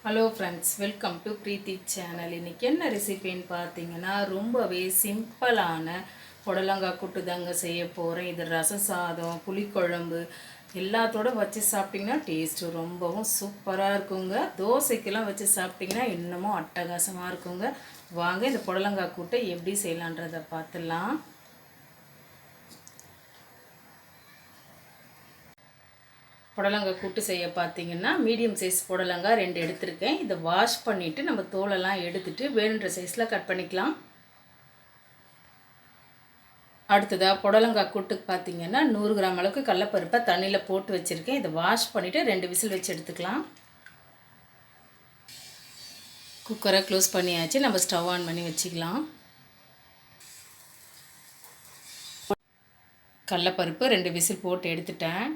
Hello friends, welcome to Preethi channel. இன்றைக்கி என்ன ரெசிபின்னு பார்த்தீங்கன்னா, ரொம்பவே சிம்பிளான புடலங்காய் கூட்டு தாங்க செய்ய போகிறேன். இது ரசம் சாதம், புளிக்குழம்பு எல்லாத்தோடு வச்சு சாப்பிட்டிங்கன்னா டேஸ்ட்டு ரொம்பவும் சூப்பராக இருக்குங்க. தோசைக்கெல்லாம் வச்சு சாப்பிட்டிங்கன்னா இன்னமும் அட்டகாசமாக இருக்குங்க. வாங்க இந்த புடலங்காய் கூட்டை எப்படி செய்யலான்றதை பார்த்துடலாம். புடலங்காய் கூட்டு செய்ய பார்த்தீங்கன்னா மீடியம் சைஸ் புடலங்காய் 2 எடுத்திருக்கேன். இதை வாஷ் பண்ணிவிட்டு நம்ம தோலெல்லாம் எடுத்துகிட்டு வேணுன்ற சைஸில் கட் பண்ணிக்கலாம். அடுத்ததாக புடலங்காய் கூட்டுக்கு பார்த்தீங்கன்னா 100 கிராம் அளவுக்கு கடலப்பருப்பை தண்ணியில் போட்டு வச்சுருக்கேன். இதை வாஷ் பண்ணிவிட்டு 2 விசில் வச்சு எடுத்துக்கலாம். குக்கரை க்ளோஸ் பண்ணியாச்சு. நம்ம ஸ்டவ் ஆன் பண்ணி வச்சுக்கலாம். கடலப்பருப்பு 2 விசில் போட்டு எடுத்துட்டேன்.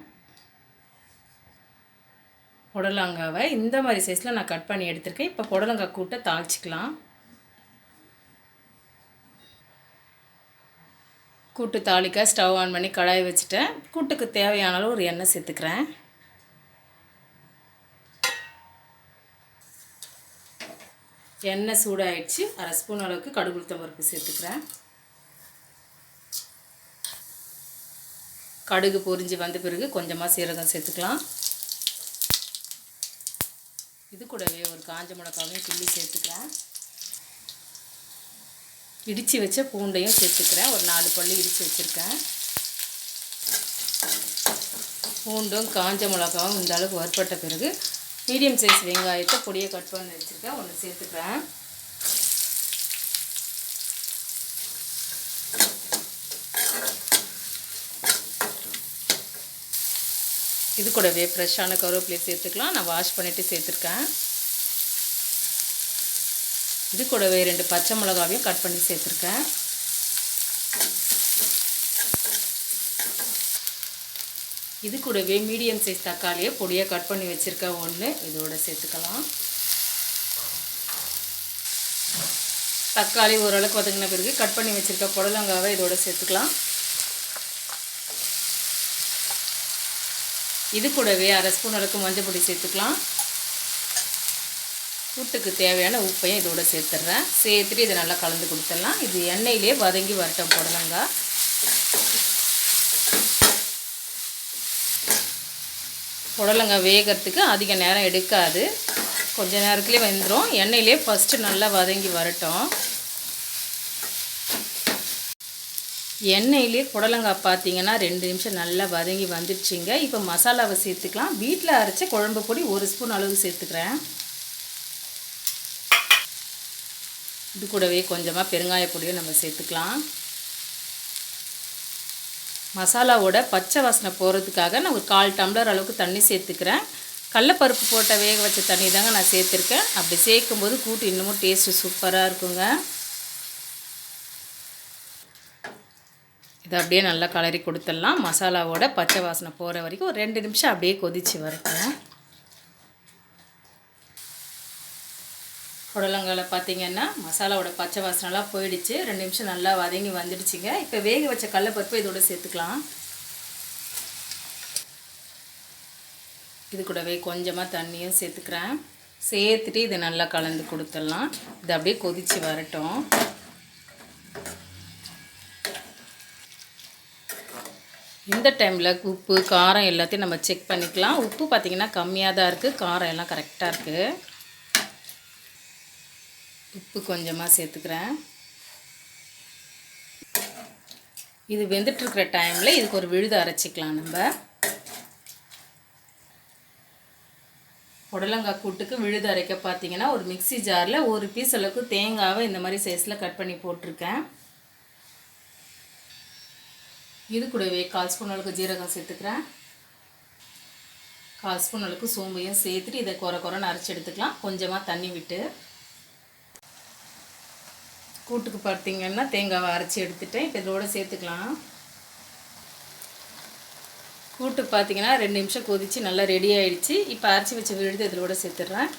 புடலங்காவை இந்த மாதிரி சைஸில் நான் கட் பண்ணி எடுத்துருக்கேன். இப்போ புடலங்காய் கூட்டை தாளிச்சிக்கலாம். கூட்டு தாளிக்க ஸ்டவ் ஆன் பண்ணி கடாய் வச்சுட்டேன். கூட்டுக்கு தேவையான அளவு ஒரு எண்ணெய் சேர்த்துக்கிறேன். எண்ணெய் சூடாகிடுச்சு. 1/2 ஸ்பூன் அளவுக்கு கடுகு உளுத்தம் பருப்பு சேர்த்துக்கிறேன். கடுகு பொரிஞ்சு வந்த பிறகு கொஞ்சமாக சீரகம் சேர்த்துக்கலாம். இது கூடவே ஒரு காஞ்ச மிளகாவையும் கிள்ளி சேர்த்துக்கிறேன். இடித்து வச்ச பூண்டையும் சேர்த்துக்கிறேன். ஒரு 4 பல்லு இடித்து வச்சுருக்கேன். பூண்டும் காஞ்ச மிளகாவும் இந்த அளவுக்கு வறுப்பட்ட பிறகு மீடியம் சைஸ் வெங்காயத்தை பொடியை கட் பண்ணி வச்சுருக்கேன். ஒன்று சேர்த்துக்கிறேன். இது கூடவே ஃப்ரெஷ்ஷான கருவேப்பிலையை சேர்த்துக்கலாம். நான் வாஷ் பண்ணிவிட்டு சேர்த்துருக்கேன். இது கூடவே 2 பச்சை மிளகாவையும் கட் பண்ணி சேர்த்துருக்கேன். இது கூடவே மீடியம் சைஸ் தக்காளியை பொடியாக கட் பண்ணி வச்சுருக்கேன். ஒன்று இதோட சேர்த்துக்கலாம். தக்காளி ஓரளவுக்கு வதங்கின பிறகு கட் பண்ணி வச்சுருக்க புடலங்காவை இதோட சேர்த்துக்கலாம். இது கூடவே 1/2 ஸ்பூன் அளவுக்கு மஞ்சள் பொடி சேர்த்துக்கலாம். கூட்டுக்கு தேவையான உப்பையும் இதோட சேர்த்துட்றேன். சேர்த்துட்டு இதை நல்லா கலந்து கொடுத்துடலாம். இது எண்ணெயிலே வதங்கி வரட்டும். புடலங்காய் புடலங்காய் வேகிறதுக்கு அதிக நேரம் எடுக்காது. கொஞ்ச நேரத்துலேயே வெந்துடும். எண்ணெயிலே ஃபஸ்ட்டு நல்லா வதங்கி வரட்டும். எண்ணெயிலே புடலங்காய் பார்த்தீங்கன்னா 2 நிமிஷம் நல்லா வதங்கி வந்துடுச்சிங்க. இப்போ மசாலாவை சேர்த்துக்கலாம். வீட்டில் அரைச்ச குழம்பு பொடி 1 ஸ்பூன் அளவு சேர்த்துக்கிறேன். இது கூடவே கொஞ்சமாக பெருங்காய பொடியும் நம்ம சேர்த்துக்கலாம். மசாலாவோட பச்சை வாசனை போகிறதுக்காக நான் ஒரு 1/4 டம்ளர் அளவுக்கு தண்ணி சேர்த்துக்கிறேன். கடலப்பருப்பு போட்ட வேக வச்ச தண்ணி தாங்க நான் சேர்த்துருக்கேன். அப்படி சேர்க்கும்போது கூட்டு இன்னமும் டேஸ்ட்டு சூப்பராக இருக்குங்க. இதை அப்படியே நல்லா கலரி கொடுத்துடலாம். மசாலாவோட பச்சை வாசனை போகிற வரைக்கும் ஒரு 2 நிமிஷம் அப்படியே கொதித்து வரட்டும். புடலங்காயில் பார்த்திங்கன்னா மசாலாவோட பச்சை வாசனைலாம் போயிடுச்சு. 2 நிமிஷம் நல்லா வதங்கி வந்துடுச்சுங்க. இப்போ வேக வச்ச கடலப்பருப்பு இதோட சேர்த்துக்கலாம். இது கூடவே கொஞ்சமாக தண்ணியும் சேர்த்துக்கிறேன். சேர்த்துட்டு இதை நல்லா கலந்து கொடுத்துடலாம். இது அப்படியே கொதித்து வரட்டும். இந்த டைமில் உப்பு காரம் எல்லாத்தையும் நம்ம செக் பண்ணிக்கலாம். உப்பு பார்த்திங்கன்னா கம்மியாக தான் இருக்குது. காரம் எல்லாம் கரெக்டாக இருக்குது. உப்பு கொஞ்சமாக சேர்த்துக்கிறேன். இது வெந்துட்டுருக்கிற டைமில் இதுக்கு ஒரு விழுது அரைச்சிக்கலாம். நம்ம புடலங்காய் கூட்டுக்கு விழுது அரைக்க பார்த்திங்கன்னா ஒரு மிக்ஸி ஜாரில் ஒரு பீஸ் அளவுக்கு தேங்காவை இந்த மாதிரி சைஸில் கட் பண்ணி போட்டிருக்கேன். இது கூடவே 1/4 ஸ்பூன் அளவுக்கு ஜீரகம் சேர்த்துக்கிறேன். 1/4 ஸ்பூன் அளவுக்கு சோம்பையும் சேர்த்துட்டு இதை குறைன்னு அரைச்சி எடுத்துக்கலாம். கொஞ்சமாக தண்ணி விட்டு கூட்டுக்கு பார்த்திங்கன்னா தேங்காவை அரைச்சி எடுத்துட்டேன். இப்போ இதோட சேர்த்துக்கலாம். கூட்டு பார்த்திங்கன்னா 2 நிமிஷம் கொதித்து நல்லா ரெடி ஆகிடுச்சு. இப்போ அரைச்சி வச்ச விழுது இதோட சேர்த்துட்றேன்.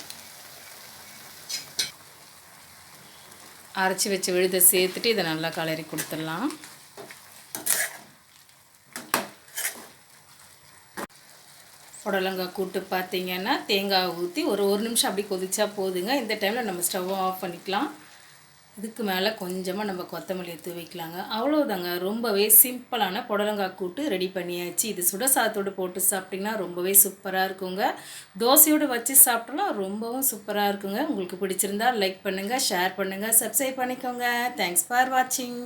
அரைச்சி வச்ச விழுதை சேர்த்துட்டு இதை நல்லா கலரி கொடுத்துடலாம். புடலங்காய் கூட்டு பார்த்தீங்கன்னா தேங்காய் ஊற்றி ஒரு நிமிஷம் அப்படி கொதிச்சா போதுங்க. இந்த டைமில் நம்ம ஸ்டவ்வை ஆஃப் பண்ணிக்கலாம். இதுக்கு மேலே கொஞ்சமாக நம்ம கொத்தமல்லியை தூவிக்கலாங்க. அவ்வளோதாங்க, ரொம்பவே சிம்பிளான புடலங்காய் கூட்டு ரெடி பண்ணியாச்சு. இது சுட சாதத்தோடு போட்டு சாப்பிட்டிங்கன்னா ரொம்பவே சூப்பராக இருக்குங்க. தோசையோடு வச்சு சாப்பிட்டோம்னா ரொம்பவும் சூப்பராக இருக்குங்க. உங்களுக்கு பிடிச்சிருந்தா லைக் பண்ணுங்கள், ஷேர் பண்ணுங்கள், சப்ஸ்கிரைப் பண்ணிக்கோங்க. தேங்க்ஸ் ஃபார் வாட்சிங்.